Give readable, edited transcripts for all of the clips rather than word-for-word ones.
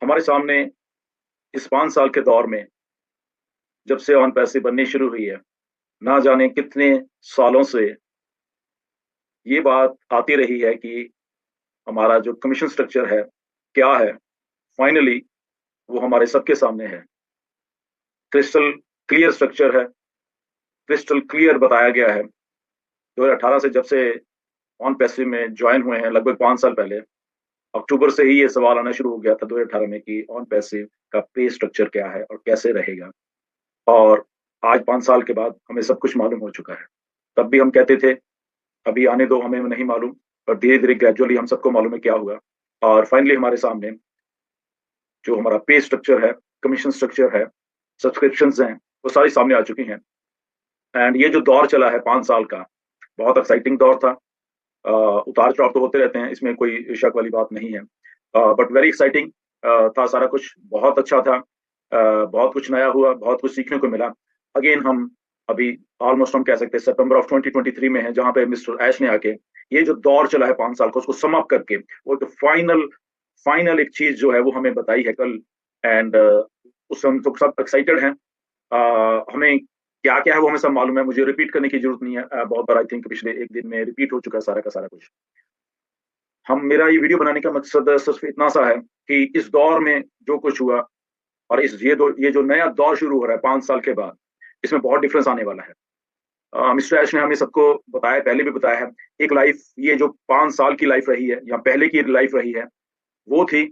हमारे सामने इस 5 साल के दौर में जब से ऑन पैसे बननी शुरू हुई है, ना जाने कितने सालों से ये बात आती रही है कि हमारा जो कमीशन स्ट्रक्चर है, क्या है? फाइनली वो हमारे सबके सामने है। क्रिस्टल क्लियर स्ट्रक्चर है, क्रिस्टल क्लियर बताया गया है। 2018 से जब से ऑन पैसिव में जॉइन हुए हैं लगभग 5 साल पहले, अक्टूबर से ही ये सवाल आना शुरू हो गया था 2018 में कि ऑन पैसिव का पे स्ट्रक्चर क्या है और कैसे रहेगा। और आज 5 साल के बाद हमें सब कुछ मालूम हो चुका है। तब भी हम कहते थे, अभी आने दो, हमें नहीं मालूम, और धीरे-धीरे ग्रेजुअली हम सबको मालूम है क्या हुआ। और फाइनली हमारे सामने जो हमारा पे स्ट्रक्चर है, कमीशन स्ट्रक्चर है, सब्सक्रिप्शंस हैं, वो सारी सामने आ चुकी हैं। एंड ये जो दौर चला है 5 साल का, बहुत एक्साइटिंग दौर था। उतार-चढ़ाव तो होते रहते हैं, इसमें कोई शक वाली बात नहीं है। बट वेरी एक्साइटिंग था सारा कुछ, बहुत अच्छा था। बहुत कुछ नया हुआ, बहुत कुछ सीखने को मिला। अगेन हम अभी ऑलमोस्ट हम कह सकते हैं सितंबर ऑफ 2023 में हैं, जहाँ पे मिस्टर ऐश ने आके ये जो दौर चला है 5 साल का, उसको सम अप करके वो एक फाइनल फाइनल एक चीज़ जो है वो हमें बताई है कल। एंड उससे हम तो सब एक्साइटेड हैं। हमें क्या-क्या है वो हमें सब मालूम है, मुझे रिपीट करने की ज़रूरत नहीं है। बहुत बार आई थिंक पिछले 1 दिन में रिपीट हो चुका है सारा का सारा कुछ। हम मेरा ये वीडियो बनाने का मकसद सिर्फ़ इतना सा है कि इस दौर में जो कुछ हुआ और ये जो नया दौर शुरू हो रहा है 5 साल के बाद, इसमें बहुत डिफरेंस आने वाला है। मिस्टर ऐश ने हमें सबको बताया, पहले भी बताया है, एक लाइफ़ ये जो 5 साल की लाइफ़ रही है या पहले की लाइफ़ रही है, वो थी।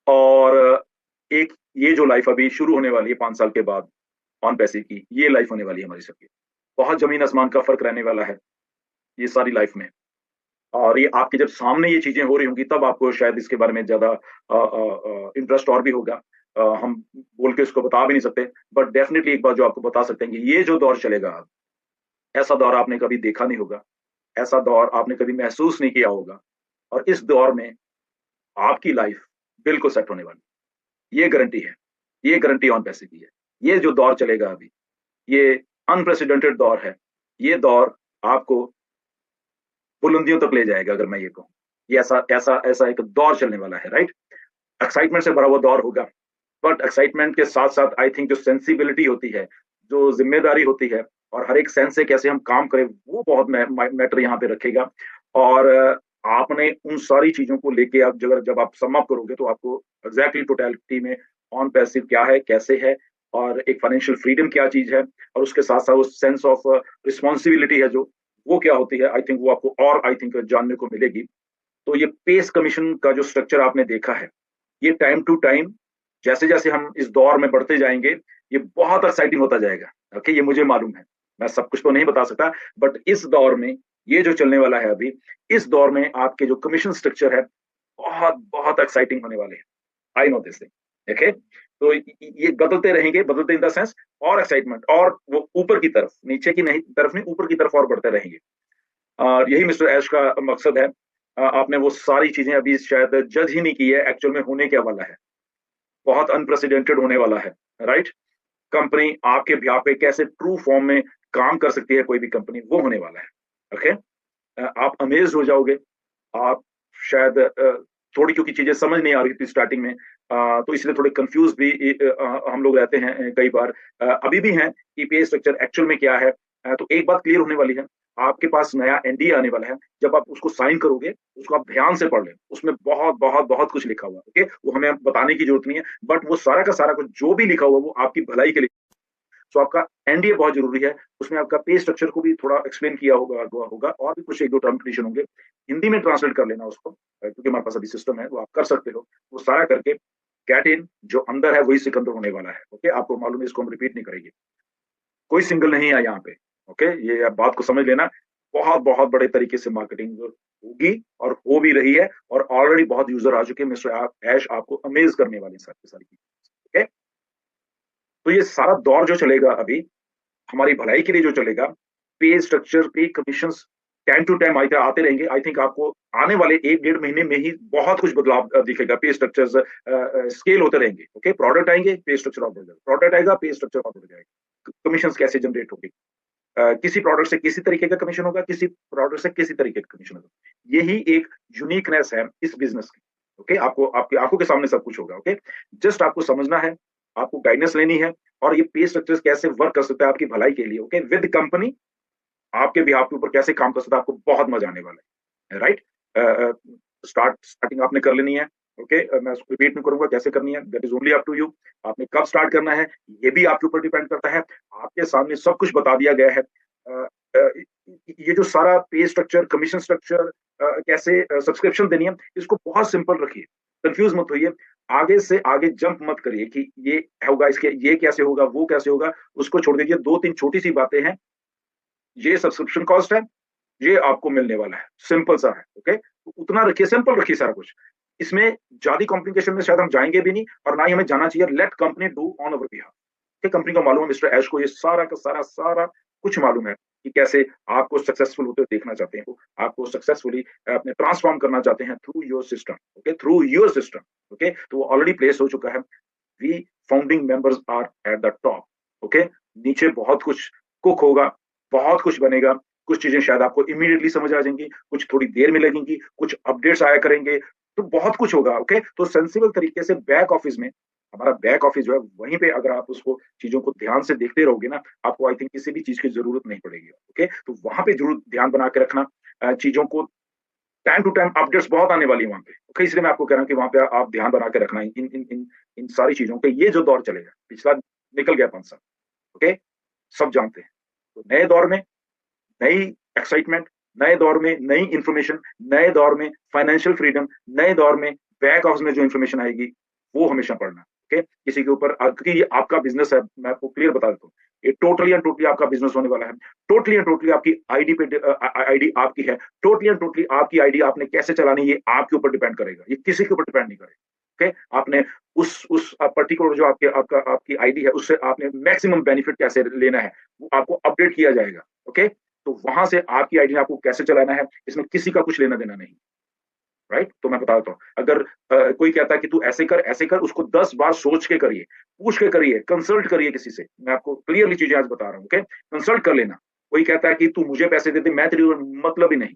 और एक ये जो लाइफ़ अभी शुरू होने वाली है 5 साल के बाद ऑन पैसे की, ये लाइफ़ होने वाली है हमारी सबकी। बहुत ज़मीन-आसमान का फ़र्क रहने वाला है, ये सारी लाइफ़ में। और ये आपके जब सामने ये चीज़ें हो रही होंगी तब आपको शायद इसके बारे में ज़्यादा इंटरेस्ट और भी होगा। हम बोल के इसको बता भी नहीं सकते, बट डेफ़िनिटली एक बात जो आपको बता सकते हैं कि ये जो दौर चलेगा अब, ऐसा दौर आपने कभी देखा नहीं होगा, ऐसा दौर आपने कभी महसूस नहीं किया होगा। और इस दौर में आपकी लाइफ़ बिल्कुल सेट होने वाली है, ये गारंटी है। ये गारंटी ऑन पैसे की है। ये जो दौर चलेगा अभी, ये अनप्रेसिडेंटेड दौर है। ये दौर आपको बुलंदियों तक ले जाएगा, अगर मैं ये कहूँ। ये ऐसा ऐसा ऐसा एक दौर चलने वाला है, राइट? एक्साइटमेंट से भरा हुआ दौर होगा, बट एक्साइटमेंट के साथ-साथ आई थिंक जो सेंसिबिलिटी होती है, जो ज़िम्मेदारी होती है और हर एक सेंस से कैसे हम काम करें, वो बहुत मैटर यहाँ पे रखेगा। और आपने उन सारी चीज़ों को लेके आप जब आप सम अप करोगे तो आपको एग्ज़ैक्टली टोटैलिटी में ऑन पैसिव क्या है, कैसे है और एक फाइनेंशियल फ्रीडम क्या चीज़ है और उसके साथ-साथ वो सेंस ऑफ रिस्पॉन्सिबिलिटी है जो, वो क्या होती है, आई थिंक वो आपको और आई थिंक जानने को मिलेगी। तो ये पेस कमीशन का जो स्ट्रक्चर आपने देखा है, ये टाइम टू टाइम जैसे-जैसे हम इस दौर में बढ़ते जाएँगे, ये बहुत एक्साइटिंग होता जाएगा। ओके, ये मुझे मालूम है। मैं सब कुछ तो नहीं बता सकता, बट इस दौर में ये जो चलने वाला है अभी, इस दौर में आपके जो कमीशन स्ट्रक्चर है, बहुत एक्साइटिंग होने वाले हैं। I know this thing. Okay? तो ये बदलते रहेंगे, बदलते इन द सेंस और एक्साइटमेंट और वो ऊपर की तरफ, नीचे की नहीं तरफ नहीं, ऊपर की तरफ और बढ़ते रहेंगे। और यही मिस्टर ऐश का मकसद है। आपने वो सारी चीज़ें अभी शायद जज ही नहीं की है, एक्चुअल में होने क्या वाला है। बहुत अनप्रेसिडेंटेड होने वाला है, राइट? कंपनी आपके बिहाफ़ पे कैसे ट्रू फॉर्म में काम कर सकती है कोई भी कंपनी, वो होने वाला है। ओके? आप अमेज़्ड हो जाओगे। आप शायद थोड़ी क्योंकि चीज़ें समझ नहीं आ रही थी स्टार्टिंग में, तो इसलिए थोड़े कन्फ्यूज़ भी हम लोग रहते हैं कई बार। अभी भी हैं कि पे स्ट्रक्चर एक्चुअल में क्या है। तो एक बात क्लियर होने वाली है, आपके पास नया एनडीए आने वाला है, जब आप उसको साइन करोगे, उसको आप ध्यान से पढ़ लें। उसमें बहुत कुछ लिखा हुआ है, ओके? वो हमें बताने की ज़रूरत नहीं है, बट वो सारा का सारा कुछ जो भी लिखा हुआ है, वो आपकी भलाई के लिए। सो आपका एनडीए बहुत ज़रूरी है, उसमें आपका पे स्ट्रक्चर को भी थोड़ा एक्सप्लेन किया होगा और भी कुछ 1-2 टर्म कंडीशन होंगे। हिंदी में ट्रांसलेट कर लेना उसको, क्योंकि हमारे पास अभी सिस्टम है, वो आप कर सकते हो। वो सारा करके गेट इन, जो अंदर है वही सिकंदर होने वाला है, ओके? आपको मालूम है, इसको हम रिपीट नहीं करेंगे। कोई सिंगल नहीं है यहाँ पे, ओके? ये आप बात को समझ लेना। बहुत बड़े तरीके से मार्केटिंग होगी और हो भी रही है और ऑलरेडी बहुत यूज़र आ चुके हैं। मिस्टर ऐश आपको अमेज़ करने वाले हैं सारी की सारी चीज़ें, ओके? तो ये सारा दौर जो चलेगा अभी, हमारी भलाई के लिए जो चलेगा, पे स्ट्रक्चर, पे कमीशंस टाइम टू टाइम आते रहेंगे। आई थिंक आपको आने वाले 1 डेढ़ महीने में ही बहुत कुछ बदलाव दिखेगा। पे स्ट्रक्चर्स स्केल होते रहेंगे, ओके? प्रोडक्ट आएँगे, पे स्ट्रक्चर और बढ़ जाएगा। प्रोडक्ट आएगा, पे स्ट्रक्चर और बढ़ जाएगा। कमीशंस कैसे जनरेट होंगे? किसी प्रोडक्ट से किसी तरीके का कमीशन होगा, किसी प्रोडक्ट से किसी तरीके का कमीशन होगा। यही एक यूनिकनेस है इस बिज़नेस की, ओके, आपको आपकी आंखों के सामने सब कुछ होगा। ओके, जस्ट आपको समझना है, आपको गाइडेंस लेनी है, और ये पे स्ट्रक्चर कैसे वर्क कर सकता है आपकी भलाई के लिए। ओके, विद कंपनी आपके बिहाफ के ऊपर कैसे काम कर सकता है, आपको बहुत मजा आने वाला है। राइट, स्टार्टिंग आपने कर लेनी है। ओके, मैं उसको रिपीट नहीं करूंगा कैसे करनी है, that is only up to you. आपने कब स्टार्ट करना है ये भी आपके ऊपर डिपेंड करता है। आपके सामने सब कुछ बता दिया गया है। ये जो सारा पे स्ट्रक्चर, कमीशन स्ट्रक्चर, कैसे सब्सक्रिप्शन देनी है, इसको बहुत सिंपल रखिए, कंफ्यूज मत होइए। आगे से आगे जंप मत करिए कि ये होगा, इसके ये कैसे होगा, वो कैसे होगा, उसको छोड़ दीजिए। दो तीन छोटी सी बातें हैं, ये सब्सक्रिप्शन कॉस्ट है, ये आपको मिलने वाला है, सिंपल सा है। ओके, तो उतना रखिए, सिंपल रखिए सारा कुछ। इसमें ज्यादा कॉम्प्लिकेशन में शायद हम जाएंगे भी नहीं, और ना ही हमें जाना चाहिए। Let company do on our behalf. Company को मालूम है, मिस्टर ऐश को ये सारा का सारा सारा कुछ मालूम है कि कैसे आपको सक्सेसफुल होते देखना चाहते हैं वो, आपको सक्सेसफुली अपने ट्रांसफॉर्म करना चाहते हैं through your system. Okay, through your system. Okay, तो वो ऑलरेडी प्लेस हो चुका है। We founding members are at the top. Okay, नीचे बहुत कुछ कुक होगा, बहुत कुछ बनेगा। कुछ चीजें शायद आपको इमीडिएटली समझ आ जाएंगी, कुछ थोड़ी देर में लगेंगी, कुछ अपडेट्स आया करेंगे, तो बहुत कुछ होगा। ओके, तो सेंसिबल तरीके से बैक ऑफिस में, हमारा बैक ऑफिस जो है वहीं पे अगर आप उसको चीजों को ध्यान से देखते रहोगे ना, आपको आई थिंक किसी भी चीज की जरूरत नहीं पड़ेगी। ओके, तो वहां पे जरूर ध्यान बना के रखना। चीजों को टाइम टू टाइम अपडेट्स बहुत आने वाली है वहां पे। ओके, इसलिए मैं आपको कह रहा हूँ कि वहां पे आप ध्यान बना के रखना इन इन इन इन सारी चीजों पे। ये जो दौर चलेगा, पिछला निकल गया 5 साल। ओके, सब जानते हैं। तो नए दौर में नई एक्साइटमेंट, नए दौर में नई इंफॉर्मेशन, नए दौर में फाइनेंशियल फ्रीडम, नए दौर में बैक ऑफिस में जो इंफॉर्मेशन आएगी वो हमेशा पढ़ना। ओके, किसी के ऊपर, क्योंकि ये आपका बिजनेस है, मैं आपको क्लियर बता देता हूँ, ये टोटली एंड टोटली आपका बिजनेस होने वाला है। टोटली एंड टोटली आपकी आईडी पे, आईडी आपकी है, टोटली एंड टोटली आपकी आईडी आपने कैसे चलानी है ये आपके ऊपर डिपेंड करेगा, ये किसी के ऊपर डिपेंड नहीं करेगा। ओके, आपने उस पर्टिकुलर जो आपके आपका आपकी आईडी है उससे आपने मैक्सिमम बेनिफिट कैसे लेना है वो आपको अपडेट किया जाएगा। ओके, तो वहां से आपकी आईडी आपको कैसे चलाना है, इसमें किसी का कुछ लेना देना नहीं। राइट, तो मैं बता देता हूँ। अगर कोई कहता है कि तू ऐसे कर, उसको 10 बार सोच के करिए, पूछ के करिए, कंसल्ट करिए किसी से। मैं आपको क्लियरली चीजें आज बता रहा हूँ। ओके, कंसल्ट कर लेना। कोई कहता है कि तू मुझे पैसे दे दे, मैं तेरी, मतलब ही नहीं।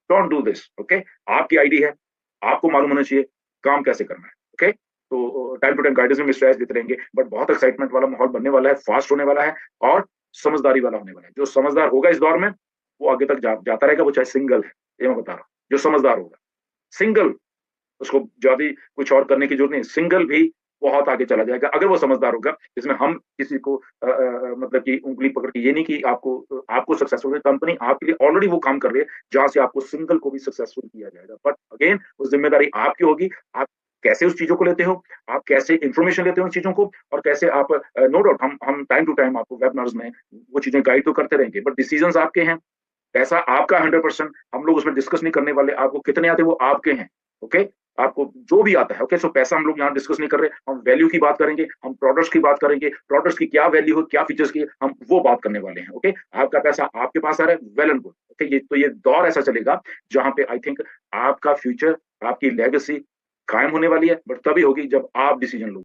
Don't do this. ओके, आपकी आईडी है, आपको मालूम होना चाहिए काम कैसे करना है। ओके, तो टाइम टू टाइम गाइडेंस में मिस्टर देते रहेंगे, बट बहुत एक्साइटमेंट वाला माहौल बनने वाला है, फास्ट होने वाला है, और समझदारी वाला होने वाला है। जो समझदार होगा इस दौर में वो आगे तक जाता रहेगा, वो चाहे सिंगल है, ये मैं बता रहा हूँ। जो समझदार होगा सिंगल, उसको ज्यादा कुछ और करने की जरूरत नहीं, सिंगल भी बहुत आगे चला जाएगा अगर वो समझदार होगा। इसमें हम किसी को मतलब कि उंगली पकड़ के, ये नहीं कि आपको सक्सेसफुल, कंपनी आपके लिए ऑलरेडी वो काम कर रही है जहां से आपको सिंगल को भी सक्सेसफुल किया जाएगा। बट अगेन वो जिम्मेदारी आपकी होगी। आप कैसे उस चीजों को लेते हो, आप कैसे इंफॉर्मेशन लेते हो उन चीजों को, और कैसे आप, नो डाउट हम टाइम टू टाइम आपको वेबिनार्स में वो चीजें गाइड तो करते रहेंगे, बट डिसीजन आपके हैं। पैसा आपका 100%, हम लोग उसमें डिस्कस नहीं करने वाले। आपको कितने आते हैं वो आपके हैं। ओके, आपको जो भी आता है। ओके, सो पैसा हम लोग यहाँ डिस्कस नहीं कर रहे, हम वैल्यू की बात करेंगे, हम प्रोडक्ट्स की बात करेंगे, प्रोडक्ट्स की क्या वैल्यू हो, क्या फीचर्स की, हम वो बात करने वाले हैं। ओके, आपका पैसा आपके पास आ रहा है, वेल एंड गुड। ओके, ये दौर ऐसा चलेगा जहां पे आई थिंक आपका फ्यूचर, आपकी लेगेसी कायम होने वाली है, बट तभी होगी जब आप डिसीजन लो।